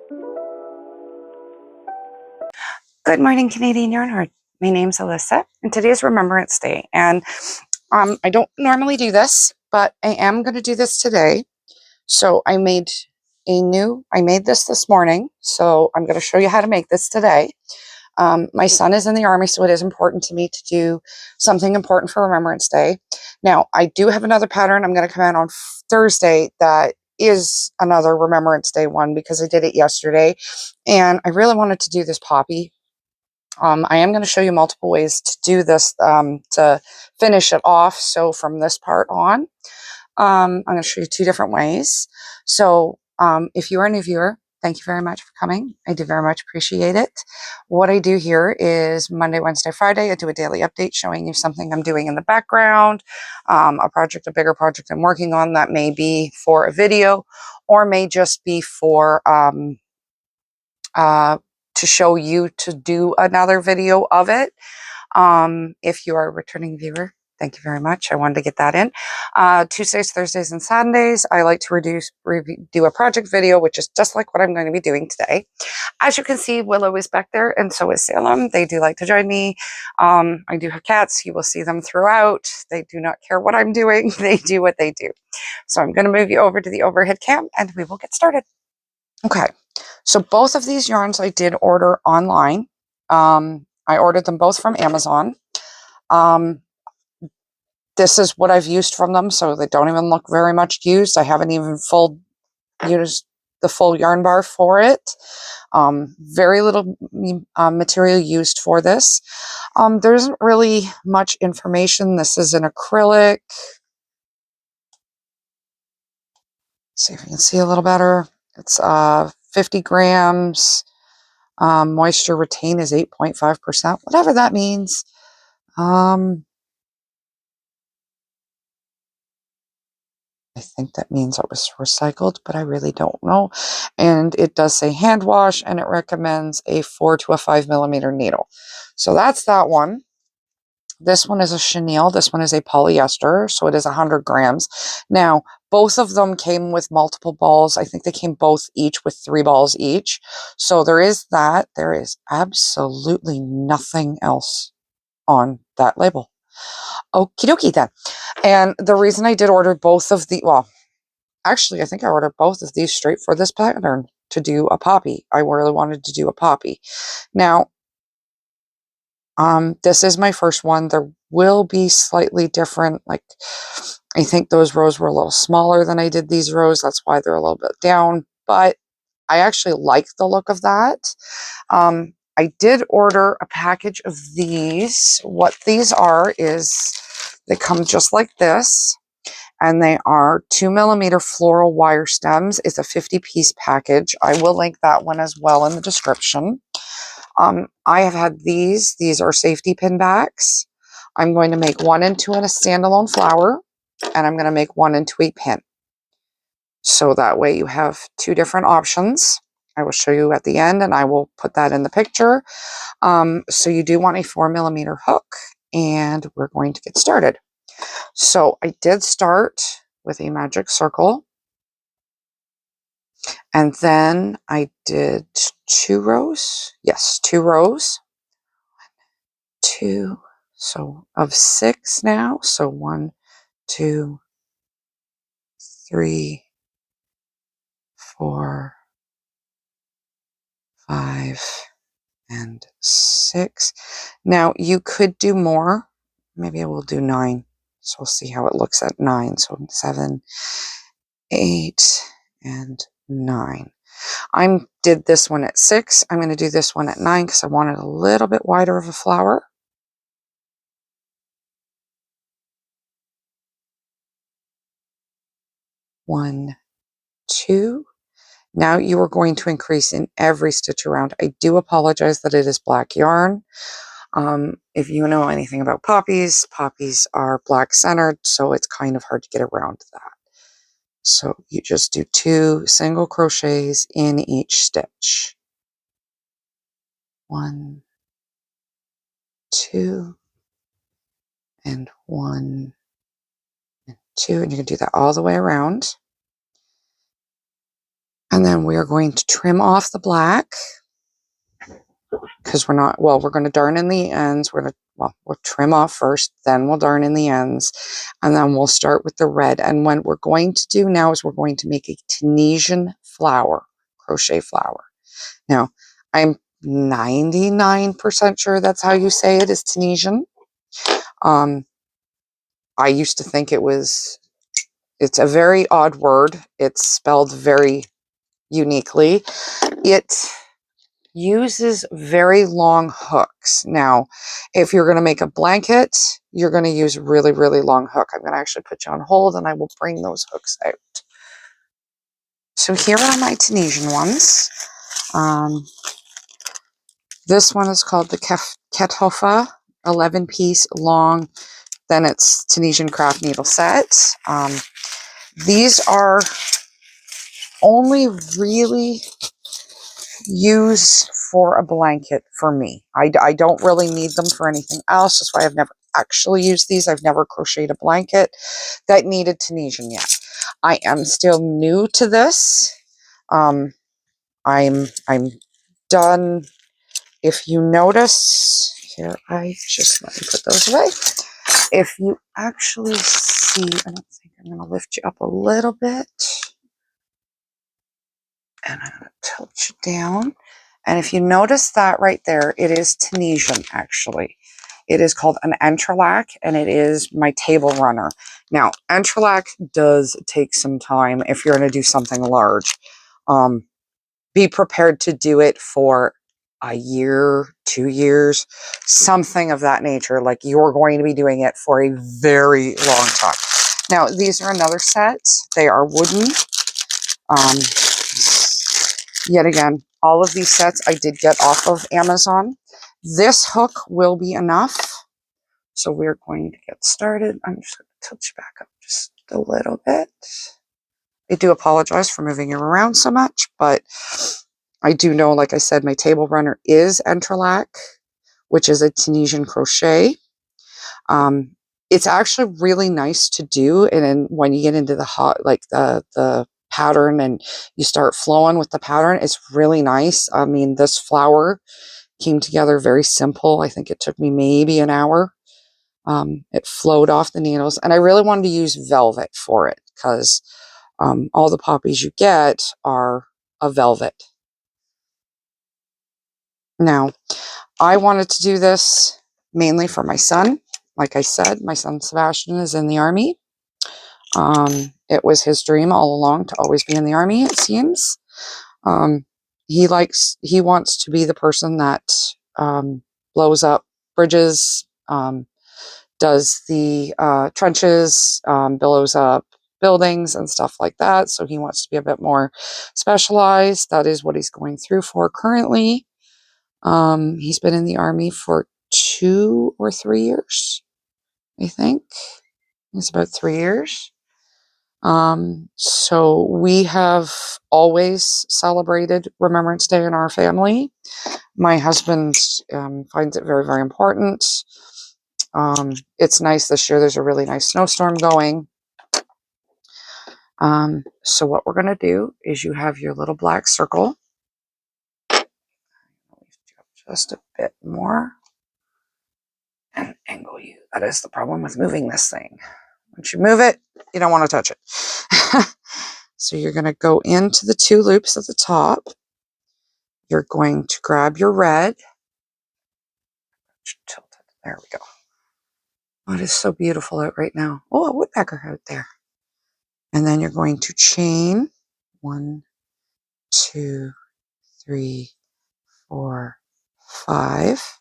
Good morning, Canadian Yarn Heart. My name's Alyssa, and today is Remembrance Day. And I don't normally do this, but I am going to do this today. So I made this morning. So I'm going to show you how to make this today. My son is in the Army, so it is important to me to do something important for Remembrance Day. Now, I do have another pattern I'm going to come out on Thursday that is another Remembrance Day one because I did it yesterday. And I really wanted to do this poppy. I am going to show you multiple ways to do this to finish it off. So from this part on, I'm going to show you two different ways. So if you are a new viewer, thank you very much for coming. I do very much appreciate it. What I do here is Monday, Wednesday, Friday, I do a daily update showing you something I'm doing in the background, a bigger project I'm working on that may be for a video or may just be for to show you to do another video of it. If you are a returning viewer, thank you very much. I wanted to get that in. Tuesdays, Thursdays, and Sundays, I like to do a project video, which is just like what I'm going to be doing today. As you can see, Willow is back there, and so is Salem. They do like to join me. I do have cats. You will see them throughout. They do not care what I'm doing. They do what they do. So I'm going to move you over to the overhead cam, and we will get started. Okay. So both of these yarns I did order online. I ordered them both from Amazon. This is what I've used from them, so they don't even look very much used. I haven't even used the full yarn bar for it. Very little material used for this. There isn't really much information. This is an acrylic. See if you can see a little better. It's 50 grams. Moisture retain is 8.5%, whatever that means. I think that means it was recycled, but I really don't know. And it does say hand wash, and it recommends a 4 to a 5 millimeter needle. So that's that one. This one is a chenille. This one is a polyester, so it is 100 grams. Now, both of them came with multiple balls. I think they came both each with 3 balls each. So there is that. There is absolutely nothing else on that label. Okie dokie then. And the reason I did order both of the, well, actually, I think I ordered both of these straight for this pattern to do a poppy. I really wanted to do a poppy. Now, this is my first one. There will be slightly different, like, I think those rows were a little smaller than I did these rows. That's why they're a little bit down, but I actually like the look of that. I did order a package of these. What these are is they come just like this, and they are 2 millimeter floral wire stems. It's a 50-piece package. I will link that one as well in the description. I have had these. These are safety pin backs. I'm going to make one into a standalone flower, and I'm going to make one into a pin. So that way you have two different options. I will show you at the end, and I will put that in the picture. So you do want a 4 millimeter hook, and we're going to get started. So I did start with a magic circle, and then I did 2 rows. Yes, 2 rows. 2, so of 6 now. So 1, 2, 3, 4, 5, and 6. Now you could do more. Maybe I will do 9. So we'll see how it looks at 9. So 7, 8, and 9. I did this one at 6. I'm going to do this one at 9 because I wanted a little bit wider of a flower. One, 2. Now you are going to increase in every stitch around. I do apologize that it is black yarn. If you know anything about poppies, poppies are black centered, so it's kind of hard to get around that. So you just do 2 single crochets in each stitch. 1, 2, and 1, and 2, and you can do that all the way around. And then we are going to trim off the black because we're not, well, we're going to darn in the ends. We'll trim off first, then we'll darn in the ends, and then we'll start with the red. And what we're going to do now is we're going to make a Tunisian flower, crochet flower. Now, I'm 99% sure that's how you say it, is Tunisian. I used to think it's a very odd word. It's spelled very uniquely. It uses very long hooks. Now, if you're going to make a blanket, you're going to use really, really long hook. I'm going to actually put you on hold and I will bring those hooks out. So here are my Tunisian ones. This one is called the Kethofa 11-piece long. Then it's Tunisian craft needle set. These are only really used for a blanket for me. I don't really need them for anything else. That's why I've never actually used these. I've never crocheted a blanket that needed Tunisian yet. I am still new to this. I'm done. If you notice, here, let me put those away. If you actually see, I don't think I'm going to lift you up a little bit. And I'm going to tilt you down. And if you notice that right there, it is Tunisian, actually. It is called an entrelac, and it is my table runner. Now, entrelac does take some time if you're going to do something large. Be prepared to do it for a year, 2 years, something of that nature. Like you're going to be doing it for a very long time. Now, these are another set. They are wooden. Yet again, all of these sets I did get off of Amazon. This hook will be enough. So we're going to get started. I'm just going to tilt you back up just a little bit. I do apologize for moving you around so much, but I do know, like I said, my table runner is entrelac, which is a Tunisian crochet. It's actually really nice to do. And then when you get into the hot, like the pattern and you start flowing with the pattern, it's really nice. I mean, this flower came together very simple. I think it took me maybe an hour. It flowed off the needles, and I really wanted to use velvet for it because all the poppies you get are a velvet. Now, I wanted to do this mainly for my son. Like I said, my son Sebastian is in the Army. It was his dream all along to always be in the Army, it seems. He wants to be the person that blows up bridges, does the trenches, blows up buildings and stuff like that. So he wants to be a bit more specialized. That is what he's going through for currently. He's been in the Army for 2 or 3 years, I think. It's about 3 years. So we have always celebrated Remembrance Day in our family. My husband finds it very, very important. It's nice this year. There's a really nice snowstorm going. So what we're going to do is you have your little black circle. Just a bit more. And angle you. That is the problem with moving this thing. Once you move it, you don't want to touch it. So you're going to go into the 2 loops at the top. You're going to grab your red. Tilt it. There we go. Oh, it is so beautiful out right now. Oh, a woodpecker out there. And then you're going to chain 1, 2, 3, 4, 5.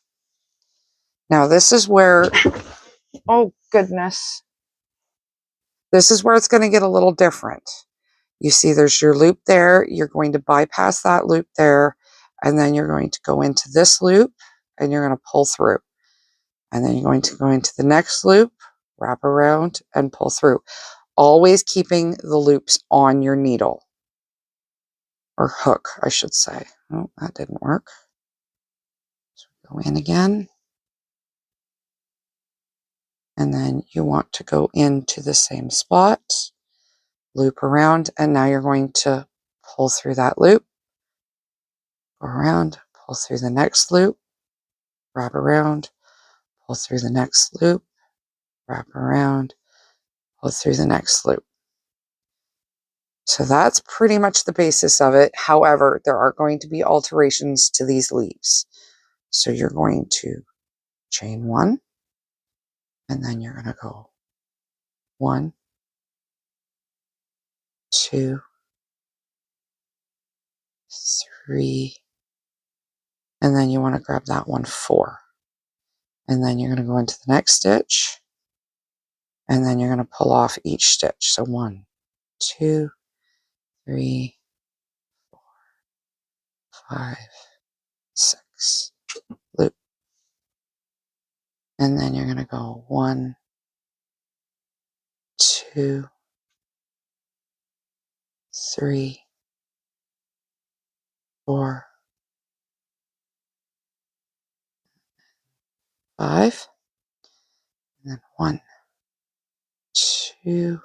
Now this is where, oh goodness, this is where it's going to get a little different. You see there's your loop there. You're going to bypass that loop there, and then you're going to go into this loop and you're going to pull through. And then you're going to go into the next loop, wrap around and pull through. Always keeping the loops on your needle. Or hook, I should say. Oh, that didn't work. So go in again. And then you want to go into the same spot, loop around, and now you're going to pull through that loop, go around, pull through the next loop, wrap around, pull through the next loop, wrap around, pull through the next loop. So that's pretty much the basis of it. However, there are going to be alterations to these leaves. So you're going to chain 1, and then you're going to go 1, 2, 3, and then you want to grab that one 4. And then you're going to go into the next stitch, and then you're going to pull off each stitch. So 1, 2, 3, 4, 5, 6, loop. And then you're going to go 1, 2, 3, 4, 5, and then 1, 2,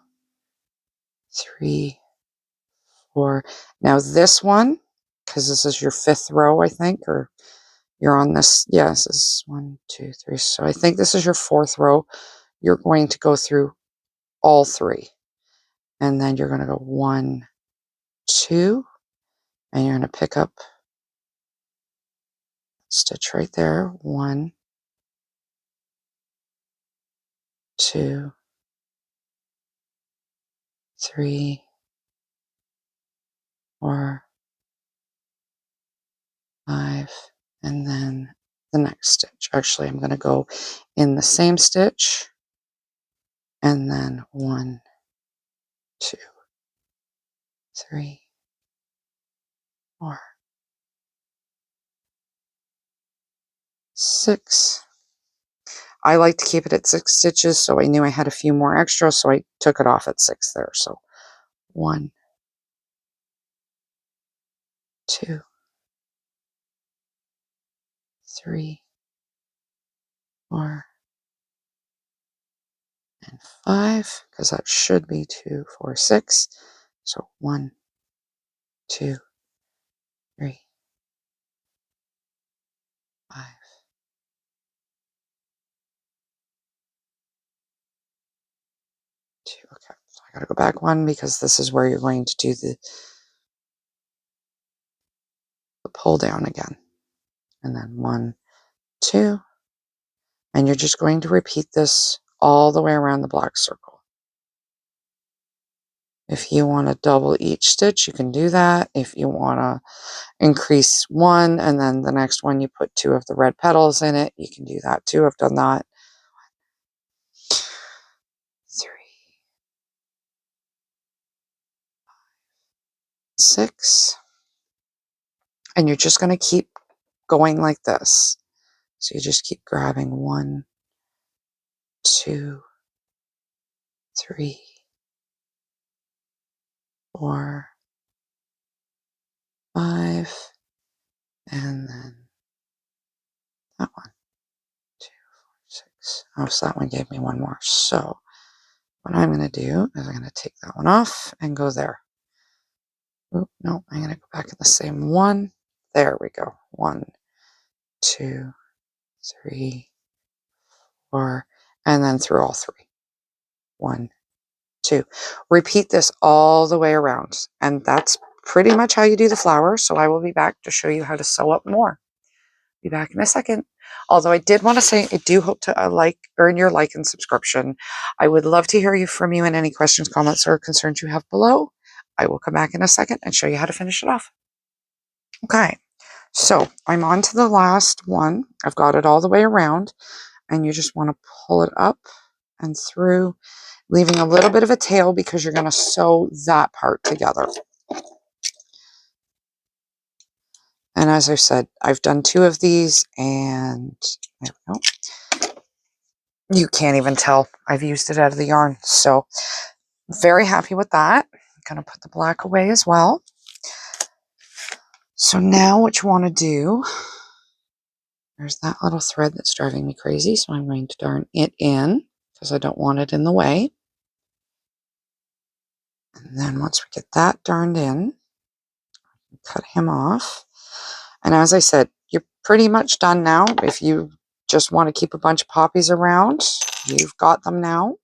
3, 4. Now this one, because this is your 5th row, I think, or you're on this, yes, this is 1, 2, 3. So I think this is your 4th row. You're going to go through all 3. And then you're going to go 1, 2, and you're going to pick up stitch right there. 1, 2, 3, 4, 5, and then the next stitch. Actually, I'm going to go in the same stitch, and then 1, 2, 3, 4, 6. I like to keep it at 6 stitches, so I knew I had a few more extra, so I took it off at 6 there. So 1, 2, 3, 4, and 5, because that should be 2, 4, 6. So 1, 2, 3, 5, 2. Okay, so I got to go back 1 because this is where you're going to do the pull down again. And then 1, 2, and you're just going to repeat this all the way around the black circle. If you want to double each stitch, you can do that. If you want to increase 1 and then the next one you put 2 of the red petals in it, you can do that too. I've done that. 3, 6, and you're just going to keep going like this. So you just keep grabbing 1, 2, 3, 4, 5, and then that one, 2, 4, 6. Oh, so that one gave me one more. So what I'm going to do is I'm going to take that one off and go there. Oop, no, I'm going to go back in the same one. There we go. 1, 2, 3, 4, and then through all 3. 1, 2. Repeat this all the way around, and that's pretty much how you do the flower. So I will be back to show you how to sew up more. Be back in a second. Although I did want to say, I do hope to earn your like and subscription. I would love to hear from you and any questions, comments, or concerns you have below. I will come back in a second and show you how to finish it off. Okay, so I'm on to the last one. I've got it all the way around, and you just want to pull it up and through, leaving a little bit of a tail because you're going to sew that part together. And as I said, I've done 2 of these, and there we go. You can't even tell I've used it out of the yarn. So very happy with that. I'm going to put the black away as well. So now what you want to do, there's that little thread that's driving me crazy. So I'm going to darn it in because I don't want it in the way. And then once we get that darned in, cut him off. And as I said, you're pretty much done now. If you just want to keep a bunch of poppies around, you've got them now.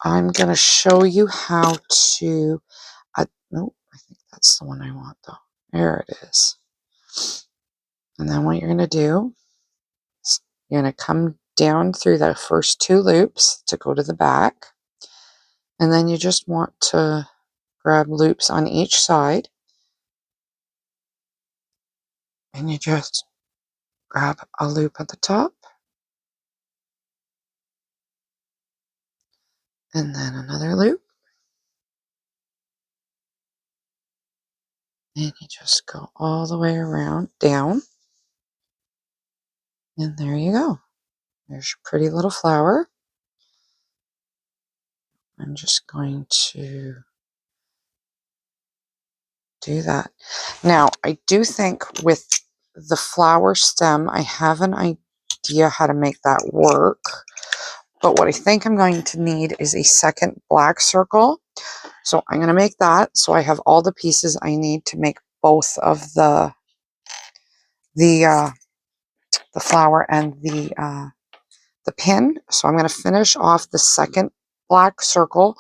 I'm going to show you how to, no, I think that's the one I want though. There it is. And then what you're going to do is you're going to come down through the first 2 loops to go to the back. And then you just want to grab loops on each side. And you just grab a loop at the top. And then another loop. And you just go all the way around, down. And there you go. There's your pretty little flower. I'm just going to do that. Now, I do think with the flower stem, I have an idea how to make that work. But what I think I'm going to need is a second black circle. So I'm going to make that so I have all the pieces I need to make both of the flower and the pin. So I'm going to finish off the second black circle,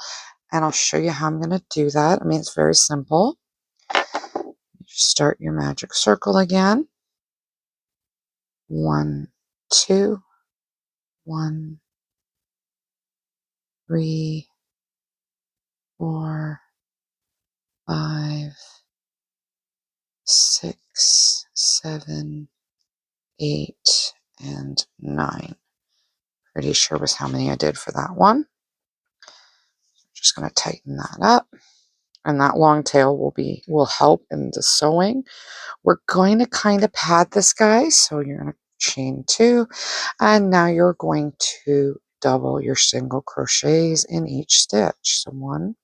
and I'll show you how I'm going to do that. I mean, it's very simple. You start your magic circle again. 1, 2, 1, 3, 4, 5, 6, 7, 8, and 9. Pretty sure was how many I did for that one. Just going to tighten that up, and that long tail will help in the sewing. We're going to kind of pad this guy, so you're going to chain 2, and now you're going to double your single crochets in each stitch. So 1,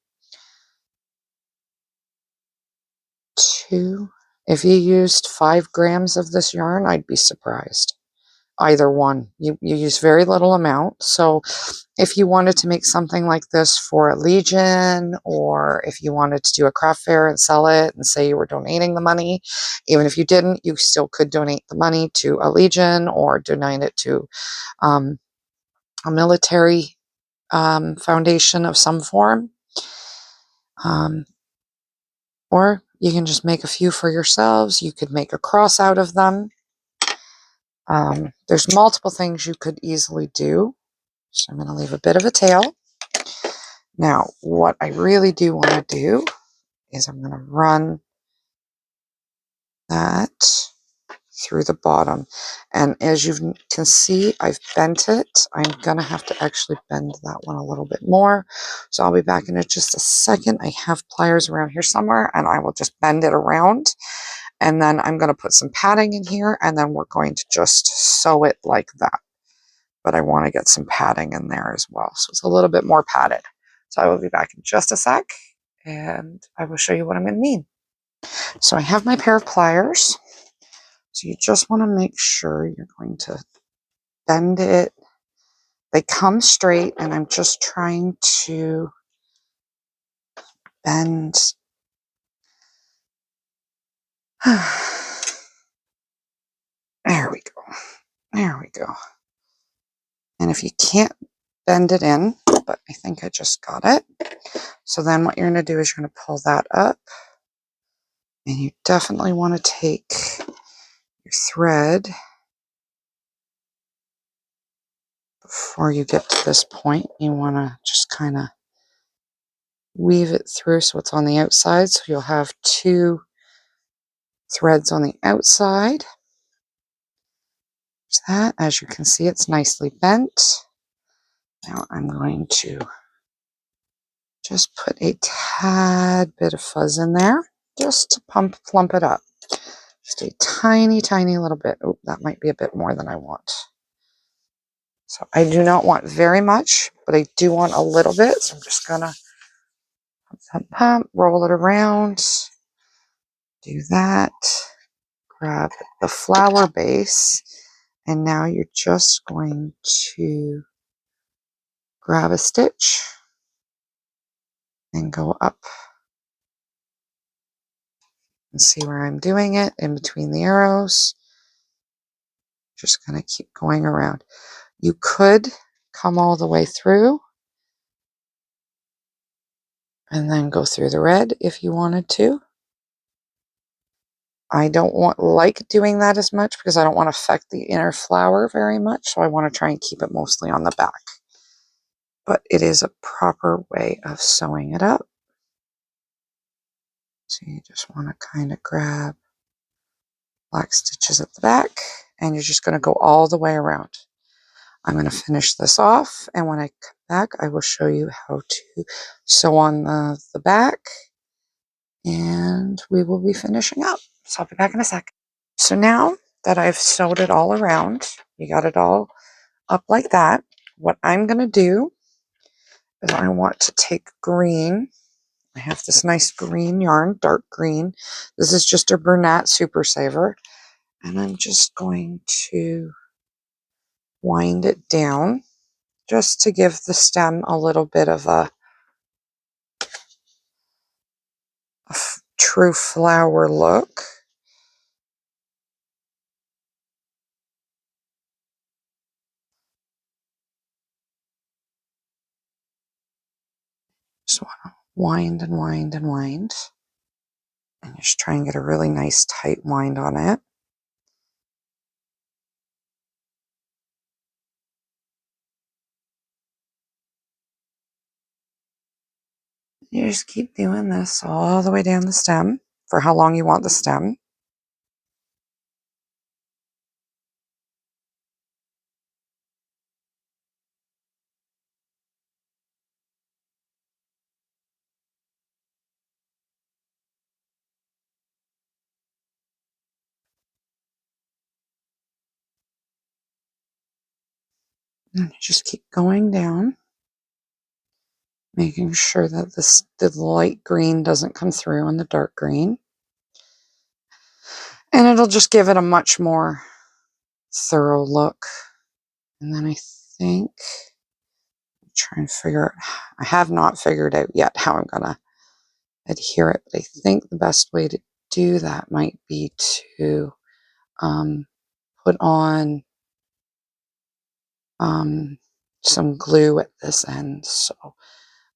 2. If you used 5 grams of this yarn, I'd be surprised. Either one. You use very little amount. So if you wanted to make something like this for a Legion, or if you wanted to do a craft fair and sell it and say you were donating the money, even if you didn't, you still could donate the money to a Legion or donate it to a military foundation of some form. Or you can just make a few for yourselves. You could make a cross out of them. There's multiple things you could easily do. So I'm going to leave a bit of a tail. Now, what I really do want to do is I'm going to run that through the bottom. And as you can see, I've bent it. I'm going to have to actually bend that one a little bit more. So I'll be back in just a second. I have pliers around here somewhere, and I will just bend it around. And then I'm going to put some padding in here, and then we're going to just sew it like that. But I want to get some padding in there as well, so it's a little bit more padded. So I will be back in just a sec, and I will show you what I'm going to need. So I have my pair of pliers. So you just want to make sure you're going to bend it. They come straight, and I'm just trying to bend. There we go. There we go. And if you can't bend it in, but I think I just got it. So then what you're going to do is you're going to pull that up. And you definitely want to take your thread before you get to this point. You want to just kind of weave it through so it's on the outside. So you'll have 2 threads on the outside. There's that. As you can see, it's nicely bent. Now I'm going to just put a tad bit of fuzz in there just to plump it up. Just a tiny, tiny little bit. Oh, that might be a bit more than I want. So I do not want very much, but I do want a little bit. So I'm just going to pump, roll it around, do that, grab the flower base, and now you're just going to grab a stitch and go up And see where I'm doing it in between the arrows. Just going to keep going around. You could come all the way through and then go through the red if you wanted to. I don't like doing that as much because I don't want to affect the inner flower very much, so I want to try and keep it mostly on the back. But it is a proper way of sewing it up. So you just want to kind of grab black stitches at the back, and you're just going to go all the way around. I'm going to finish this off, and when I come back, I will show you how to sew on the back, and we will be finishing up. So I'll be back in a sec. So now that I've sewed it all around, you got it all up like that. What I'm going to do is I want to take green. I have this nice green yarn, dark green. This is just a Bernat Super Saver. And I'm just going to wind it down just to give the stem a little bit of a true flower look. Just want to wind and wind and wind. And just try and get a really nice tight wind on it. You just keep doing this all the way down the stem for how long you want the stem. And you just keep going down, making sure that the light green doesn't come through on the dark green. And it'll just give it a much more thorough look. And then I think, try and figure out, I have not figured out yet how I'm going to adhere it, but I think the best way to do that might be to put on some glue at this end. So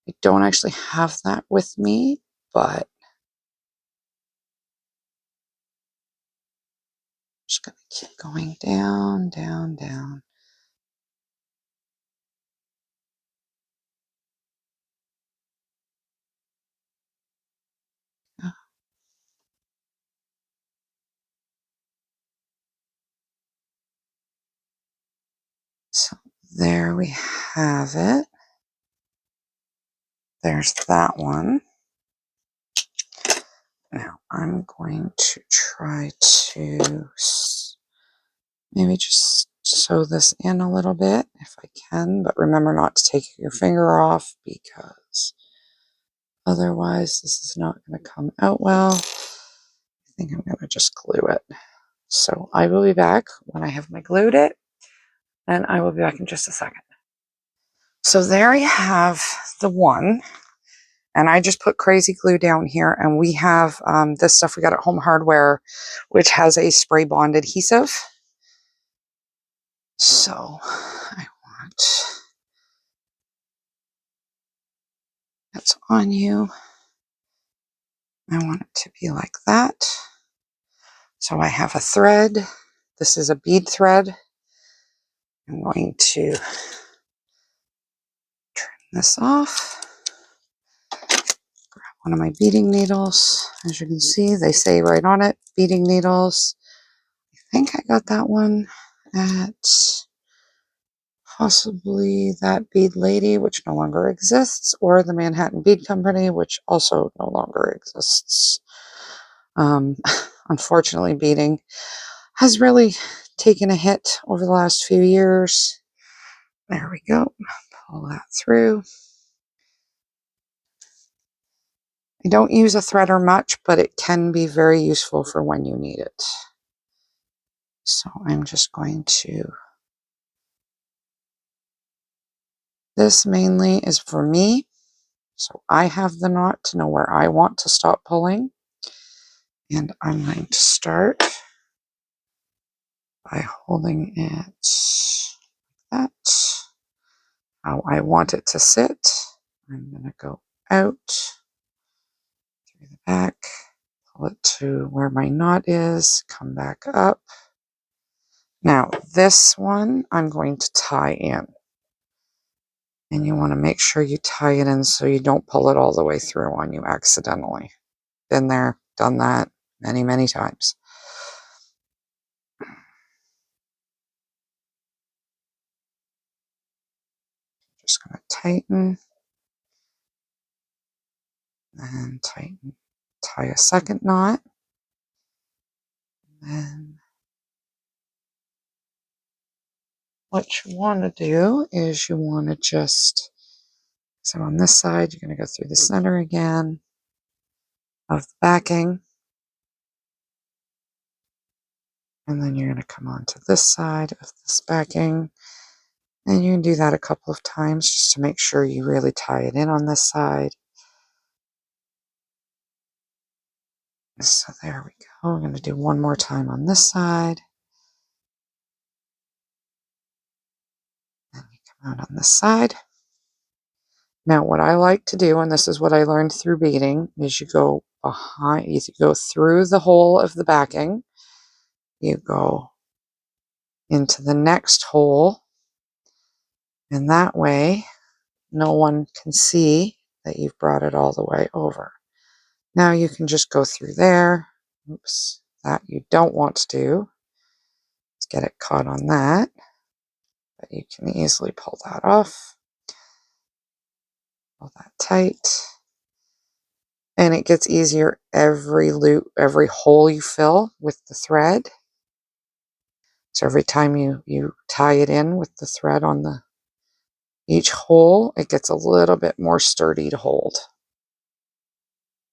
I don't actually have that with me, but I'm just going to keep going down, down, down. So there we have it. There's that one. Now I'm going to try to maybe just sew this in a little bit if I can, but remember not to take your finger off because otherwise this is not going to come out well. I think I'm going to just glue it. So I will be back when I have my glued it, and I will be back in just a second. So there you have the one. And I just put crazy glue down here, and we have this stuff we got at Home Hardware, which has a spray bond adhesive. So I want that's on you. I want it to be like that. So I have a thread. This is a bead thread. I'm going to trim this off. Grab one of my beading needles. As you can see, they say right on it, beading needles. I think I got that one at possibly That Bead Lady, which no longer exists, or the Manhattan Bead Company, which also no longer exists. Unfortunately, beading has really taken a hit over the last few years. There we go. Pull that through. I don't use a threader much, but it can be very useful for when you need it. So I'm just going to... This mainly is for me, so I have the knot to know where I want to stop pulling. And I'm going to start by holding it like that, how I want it to sit. I'm going to go out through the back, pull it to where my knot is, come back up. Now this one I'm going to tie in. And you want to make sure you tie it in so you don't pull it all the way through on you accidentally. Been there, done that many, many times. Just going to tighten and tighten. Tie a second knot. And what you want to do is you want to just, so on this side, you're going to go through the center again of the backing. And then you're going to come onto this side of this backing. And you can do that a couple of times just to make sure you really tie it in on this side. So there we go. We're going to do one more time on this side. And you come out on this side. Now what I like to do, and this is what I learned through beading, is you go behind, you go through the hole of the backing. You go into the next hole. And that way, no one can see that you've brought it all the way over. Now you can just go through there. Oops, that you don't want to do. Let's get it caught on that. But you can easily pull that off. Pull that tight. And it gets easier every loop, every hole you fill with the thread. So every time you tie it in with the thread on each hole, it gets a little bit more sturdy to hold.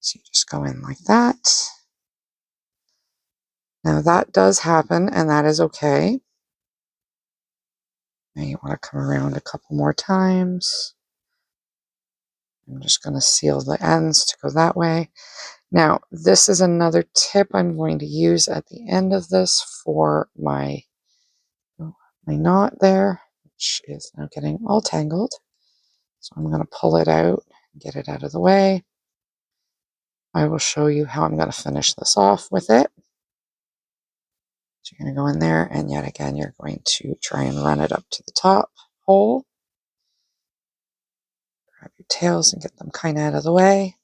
So you just go in like that. Now that does happen, and that is okay. Now you want to come around a couple more times. I'm just going to seal the ends to go that way. Now, this is another tip I'm going to use at the end of this for my knot there, which is now getting all tangled. So I'm going to pull it out and get it out of the way. I will show you how I'm going to finish this off with it. So you're going to go in there, and yet again, you're going to try and run it up to the top hole. Grab your tails and get them kind of out of the way.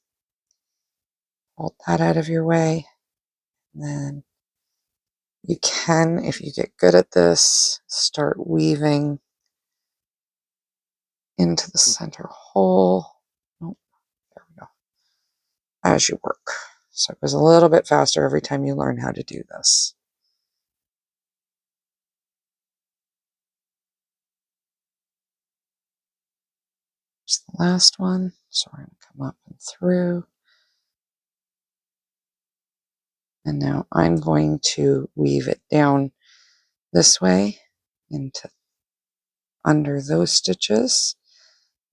Hold that out of your way. And then you can, if you get good at this, start weaving into the center hole. Oh, there we go. As you work. So it goes a little bit faster every time you learn how to do this. Here's the last one. So we're going to come up and through. And now I'm going to weave it down this way into under those stitches.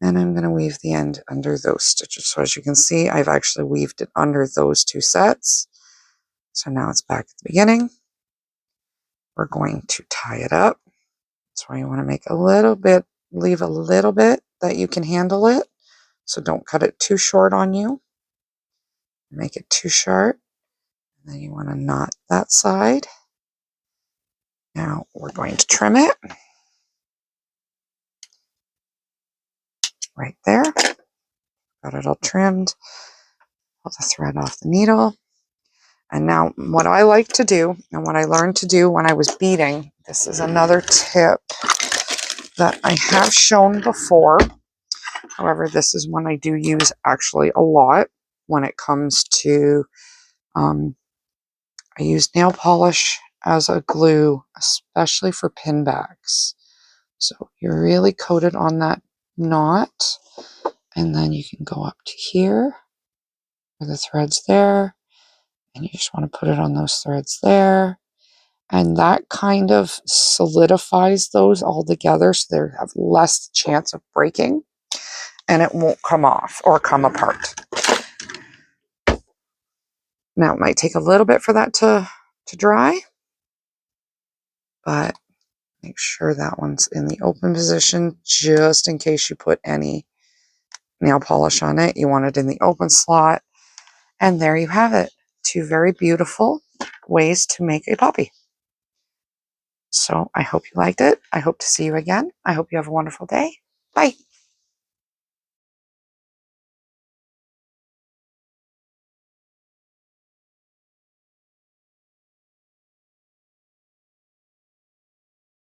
And I'm going to weave the end under those stitches. So as you can see, I've actually weaved it under those two sets. So now it's back at the beginning. We're going to tie it up. That's why you want to make a little bit, leave a little bit that you can handle it. So don't cut it too short on you. Make it too sharp. And then you want to knot that side. Now we're going to trim it. Right there. Got it all trimmed. Pull the thread off the needle. And now what I like to do, and what I learned to do when I was beading, this is another tip that I have shown before. However, this is one I do use actually a lot when it comes to, I use nail polish as a glue, especially for pin backs. So you're really coated on that knot, and then you can go up to here where the thread's there, and you just want to put it on those threads there. And that kind of solidifies those all together so they have less chance of breaking and it won't come off or come apart. Now it might take a little bit for that to dry, but make sure that one's in the open position just in case you put any nail polish on it. You want it in the open slot. And there you have it. 2 very beautiful ways to make a poppy. So I hope you liked it. I hope to see you again. I hope you have a wonderful day. Bye.